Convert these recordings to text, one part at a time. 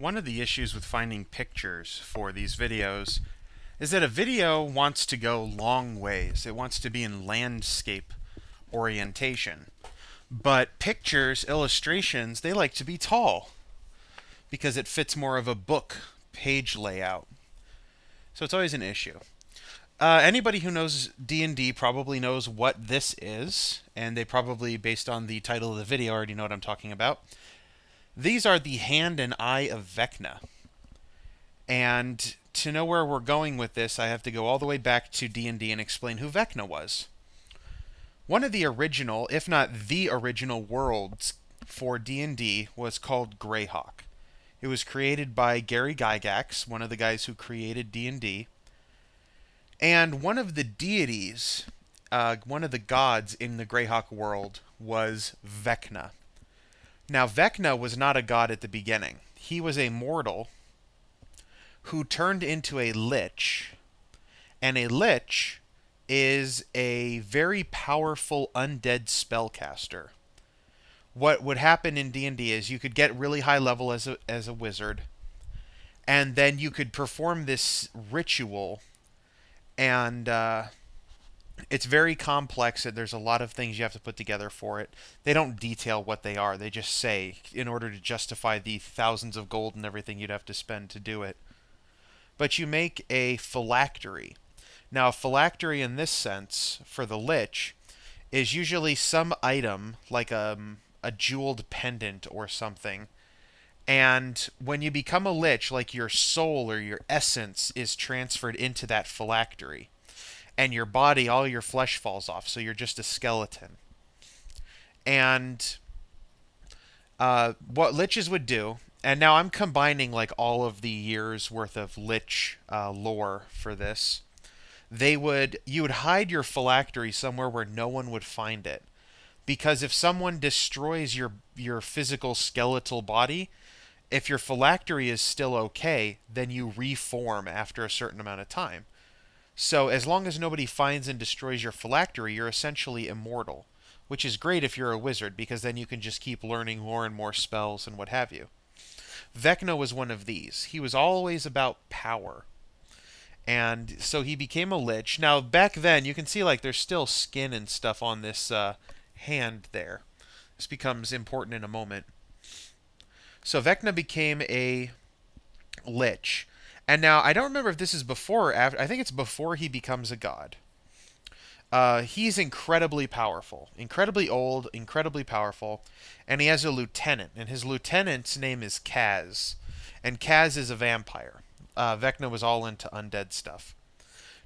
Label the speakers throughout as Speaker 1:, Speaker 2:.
Speaker 1: One of the issues with finding pictures for these videos is that a video wants to go long ways. It wants to be in landscape orientation. But pictures, illustrations, they like to be tall because it fits more of a book page layout. So it's always an issue. Anybody who knows D&D probably knows what this is, and they probably, based on the title of the video, already know what I'm talking about. These are the hand and eye of Vecna. And to know where we're going with this, I have to go all the way back to D&D and explain who Vecna was. One of the original, if not the original worlds for D&D was called Greyhawk. It was created by Gary Gygax, one of the guys who created D&D. And one of the deities, one of the gods in the Greyhawk world was Vecna. Now, Vecna was not a god at the beginning. He was a mortal who turned into a lich, and a lich is a very powerful undead spellcaster. What would happen in D&D is you could get really high level as a wizard, and then you could perform this ritual, and it's very complex. There's a lot of things you have to put together for it. They don't detail what they are. They just say, in order to justify the thousands of gold and everything you'd have to spend to do it. But you make a phylactery. Now, a phylactery in this sense, for the lich, is usually some item, like a jeweled pendant or something. And when you become a lich, like your soul or your essence is transferred into that phylactery. And your body, all your flesh falls off, so you're just a skeleton. And what liches would do, and now I'm combining like all of the years worth of lich lore for this. You would hide your phylactery somewhere where no one would find it, because if someone destroys your physical skeletal body, if your phylactery is still okay, then you reform after a certain amount of time. So as long as nobody finds and destroys your phylactery, you're essentially immortal, which is great if you're a wizard, because then you can just keep learning more and more spells and what have you. Vecna was one of these. He was always about power. And so he became a lich. Now, back then, you can see like there's still skin and stuff on this hand there. This becomes important in a moment. So Vecna became a lich. And now, I don't remember if this is before or after. I think it's before he becomes a god. He's incredibly powerful. Incredibly old, incredibly powerful. And he has a lieutenant. And his lieutenant's name is Kaz. And Kaz is a vampire. Vecna was all into undead stuff.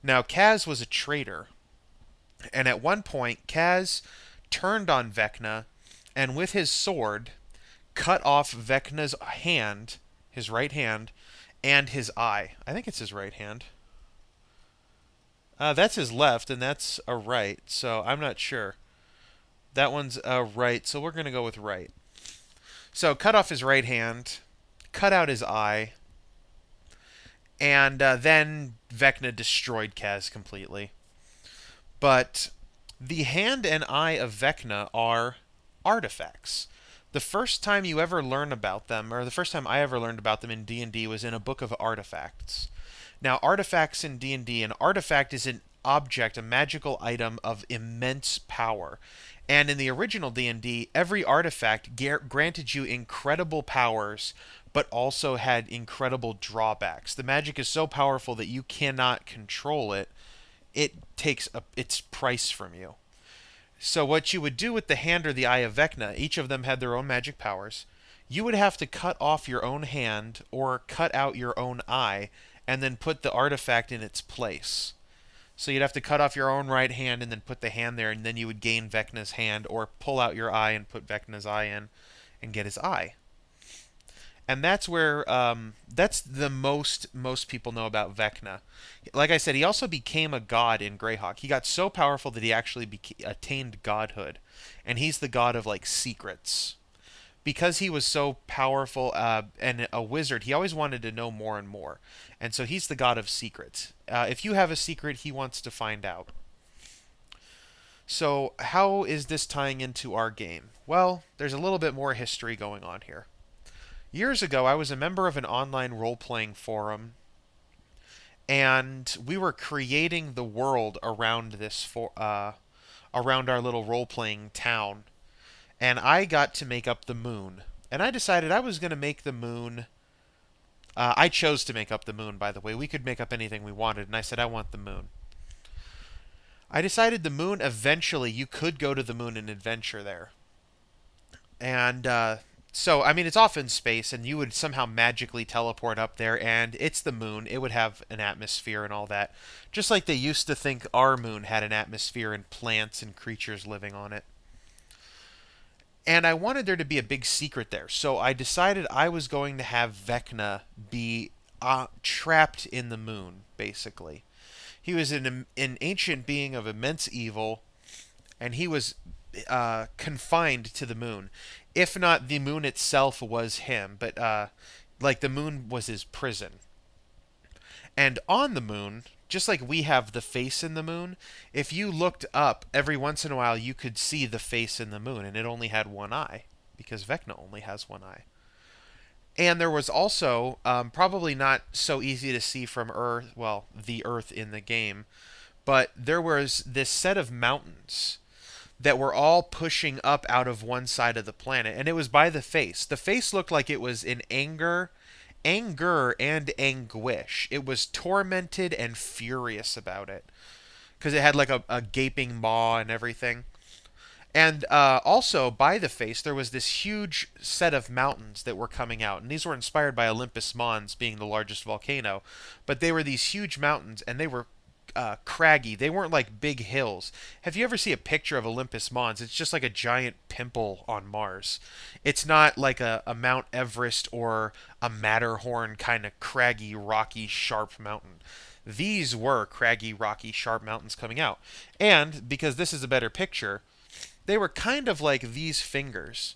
Speaker 1: Now, Kaz was a traitor. And at one point, Kaz turned on Vecna and with his sword cut off Vecna's hand, his right hand, and his eye. I think it's his right hand. That's his left, and that's a right, so I'm not sure. That one's a right, so we're going to go with right. So cut off his right hand, cut out his eye, and then Vecna destroyed Kaz completely. But the hand and eye of Vecna are artifacts. The first time you ever learn about them, or the first time I ever learned about them in D&D, was in a book of artifacts. Now, artifacts in D&D, an artifact is an object, a magical item of immense power. And in the original D&D, every artifact granted you incredible powers, but also had incredible drawbacks. The magic is so powerful that you cannot control it. It takes its price from you. So what you would do with the hand or the eye of Vecna, each of them had their own magic powers. You would have to cut off your own hand or cut out your own eye and then put the artifact in its place. So you'd have to cut off your own right hand and then put the hand there, and then you would gain Vecna's hand, or pull out your eye and put Vecna's eye in and get his eye. And that's where that's the most people know about Vecna. Like I said, he also became a god in Greyhawk. He got so powerful that he actually attained godhood, and he's the god of like secrets. Because he was so powerful and a wizard, he always wanted to know more and more, and so he's the god of secrets. If you have a secret, he wants to find out. So how is this tying into our game? Well, there's a little bit more history going on here. Years ago, I was a member of an online role-playing forum, and we were creating the world around around our little role-playing town. And I got to make up the moon. And I decided I was going to make the moon. I chose to make up the moon, by the way. We could make up anything we wanted, and I said I want the moon. I decided the moon, eventually you could go to the moon and adventure there. And so, I mean, it's off in space, and you would somehow magically teleport up there, and it's the moon. It would have an atmosphere and all that. Just like they used to think our moon had an atmosphere and plants and creatures living on it. And I wanted there to be a big secret there. So I decided I was going to have Vecna be trapped in the moon, basically. He was an ancient being of immense evil, and he was confined to the moon. If not, the moon itself was him, but like the moon was his prison. And on the moon, just like we have the face in the moon, if you looked up every once in a while, you could see the face in the moon, and it only had one eye, because Vecna only has one eye. And there was also, probably not so easy to see from Earth, well, the Earth in the game, but there was this set of mountains that were all pushing up out of one side of the planet, and it was by the face. The face looked like it was in anger and anguish. It was tormented and furious about it because it had like a gaping maw and everything. And also by the face, there was this huge set of mountains that were coming out, and these were inspired by Olympus Mons being the largest volcano. But they were these huge mountains, and they were craggy. They weren't like big hills. Have you ever seen a picture of Olympus Mons? It's just like a giant pimple on Mars. It's not like a Mount Everest or a Matterhorn kind of craggy, rocky, sharp mountain. These were craggy, rocky, sharp mountains coming out. And because this is a better picture, they were kind of like these fingers.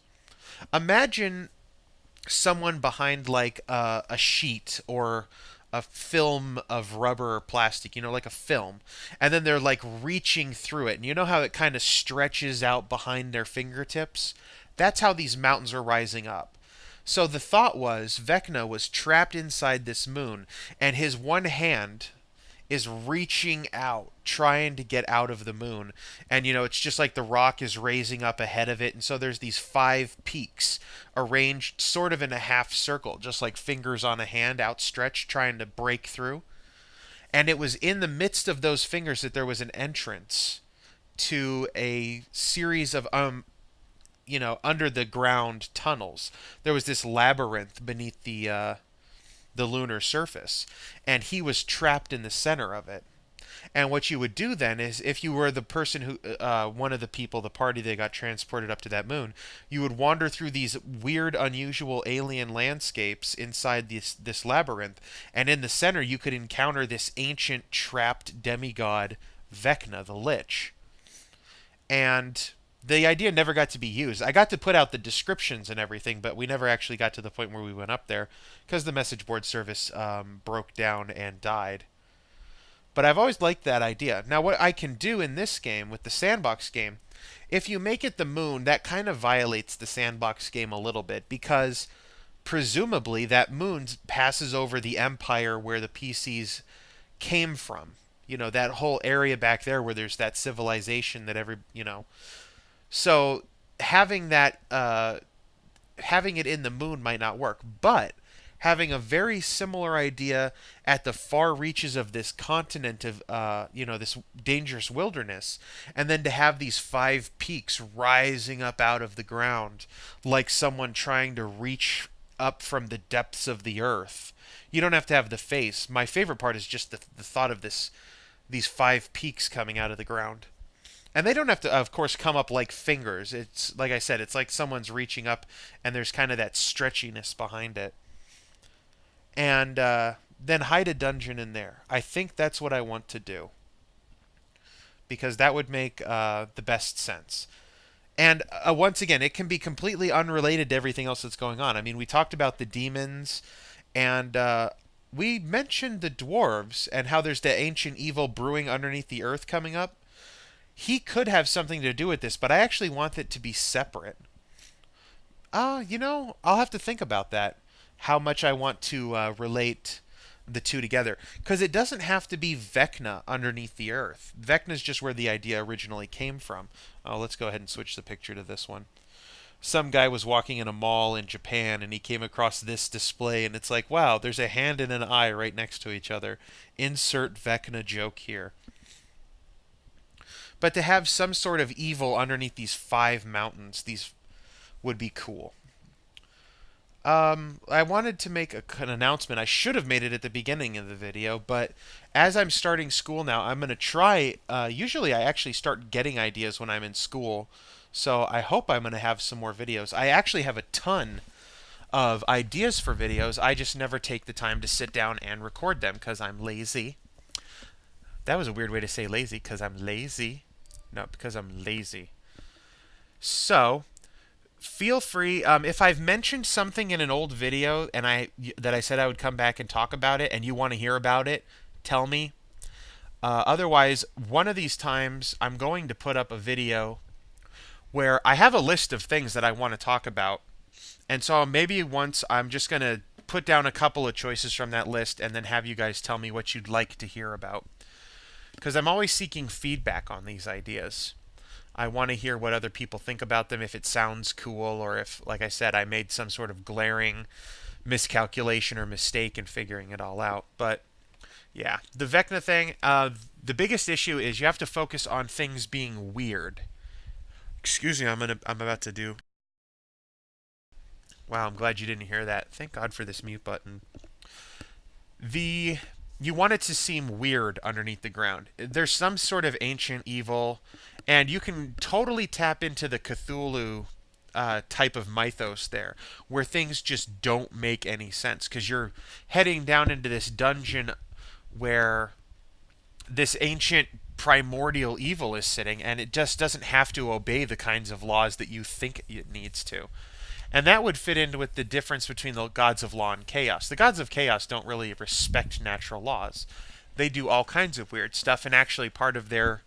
Speaker 1: Imagine someone behind like a sheet or a film of rubber or plastic, like a film, and then they're like reaching through it. And you know how it kind of stretches out behind their fingertips? That's how these mountains are rising up. So the thought was Vecna was trapped inside this moon, and his one hand is reaching out, trying to get out of the moon. And, it's just like the rock is raising up ahead of it. And so there's these 5 peaks arranged sort of in a half circle, just like fingers on a hand outstretched, trying to break through. And it was in the midst of those fingers that there was an entrance to a series of, under the ground tunnels. There was this labyrinth beneath the lunar surface, and he was trapped in the center of it. And what you would do then is, if you were the person who, one of the people, the party that got transported up to that moon, you would wander through these weird, unusual alien landscapes inside this labyrinth, and in the center you could encounter this ancient trapped demigod, Vecna, the Lich. And the idea never got to be used. I got to put out the descriptions and everything, but we never actually got to the point where we went up there because the message board service broke down and died. But I've always liked that idea. Now, what I can do in this game, with the sandbox game, if you make it the moon, that kind of violates the sandbox game a little bit, because presumably that moon passes over the empire where the PCs came from. That whole area back there where there's that civilization that So having that, having it in the moon might not work, but having a very similar idea at the far reaches of this continent of, this dangerous wilderness, and then to have these 5 peaks rising up out of the ground, like someone trying to reach up from the depths of the earth. You don't have to have the face. My favorite part is just the thought of these 5 peaks coming out of the ground. And they don't have to, of course, come up like fingers. It's, like I said, it's like someone's reaching up, and there's kind of that stretchiness behind it. And then hide a dungeon in there. I think that's what I want to do, because that would make the best sense. And once again, it can be completely unrelated to everything else that's going on. I mean, we talked about the demons, and we mentioned the dwarves, and how there's the ancient evil brewing underneath the earth coming up. He could have something to do with this, but I actually want it to be separate. I'll have to think about that. how much I want to relate the two together. Because it doesn't have to be Vecna underneath the Earth. Vecna is just where the idea originally came from. Let's go ahead and switch the picture to this one. Some guy was walking in a mall in Japan and he came across this display and it's like, wow, there's a hand and an eye right next to each other. Insert Vecna joke here. But to have some sort of evil underneath these 5 mountains, these would be cool. I wanted to make an announcement. I should have made it at the beginning of the video, but as I'm starting school now, I'm going to try. Usually, I actually start getting ideas when I'm in school, so I hope I'm going to have some more videos. I actually have a ton of ideas for videos. I just never take the time to sit down and record them because I'm lazy. That was a weird way to say lazy, because I'm lazy. No, because I'm lazy. So, feel free, if I've mentioned something in an old video and that I said I would come back and talk about it and you want to hear about it, tell me. Otherwise, one of these times I'm going to put up a video where I have a list of things that I want to talk about. And so maybe once I'm just going to put down a couple of choices from that list and then have you guys tell me what you'd like to hear about. Because I'm always seeking feedback on these ideas. I want to hear what other people think about them, if it sounds cool, or if, like I said, I made some sort of glaring miscalculation or mistake in figuring it all out. But yeah, the Vecna thing, the biggest issue is you have to focus on things being weird. Excuse me, I'm about to do. Wow, I'm glad you didn't hear that. Thank God for this mute button. You want it to seem weird underneath the ground. There's some sort of ancient evil, and you can totally tap into the Cthulhu type of mythos there, where things just don't make any sense, because you're heading down into this dungeon where this ancient primordial evil is sitting, and it just doesn't have to obey the kinds of laws that you think it needs to. And that would fit in with the difference between the gods of law and chaos. The gods of chaos don't really respect natural laws. They do all kinds of weird stuff, and actually part of their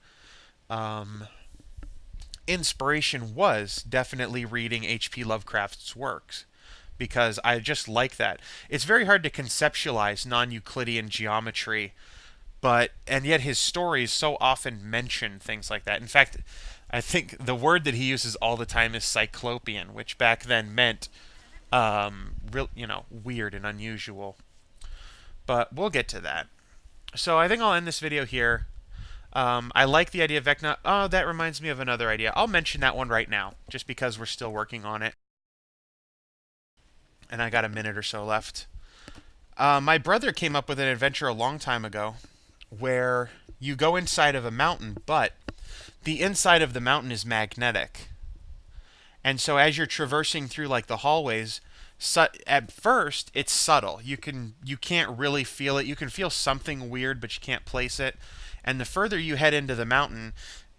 Speaker 1: inspiration was definitely reading H.P. Lovecraft's works, because I just like that. It's very hard to conceptualize non-Euclidean geometry, and yet his stories so often mention things like that. In fact, I think the word that he uses all the time is cyclopean, which back then meant, weird and unusual. But we'll get to that. So I think I'll end this video here. I like the idea of Vecna. Oh, that reminds me of another idea. I'll mention that one right now, just because we're still working on it. And I got a minute or so left. My brother came up with an adventure a long time ago where you go inside of a mountain, but the inside of the mountain is magnetic. And so as you're traversing through like the hallways, at first it's subtle. You can't really feel it. You can feel something weird, but you can't place it. And the further you head into the mountain,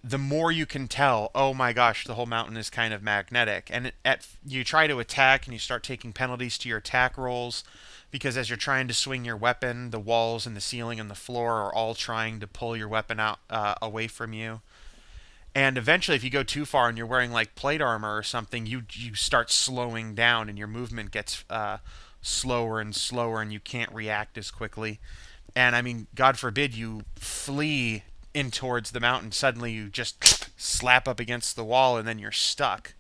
Speaker 1: the more you can tell, oh my gosh, the whole mountain is kind of magnetic. And you try to attack and you start taking penalties to your attack rolls, because as you're trying to swing your weapon, the walls and the ceiling and the floor are all trying to pull your weapon out away from you. And eventually, if you go too far and you're wearing like plate armor or something, you start slowing down and your movement gets slower and slower, and you can't react as quickly. And I mean, God forbid you flee in towards the mountain. Suddenly you just slap up against the wall and then you're stuck.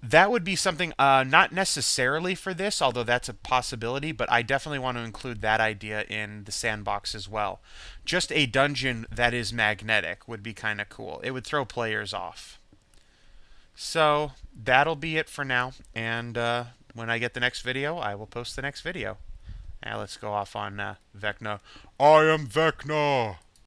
Speaker 1: That would be something, not necessarily for this, although that's a possibility, but I definitely want to include that idea in the sandbox as well. Just a dungeon that is magnetic would be kind of cool. It would throw players off. So that'll be it for now, and when I get the next video, I will post the next video. Now let's go off on Vecna. I am Vecna!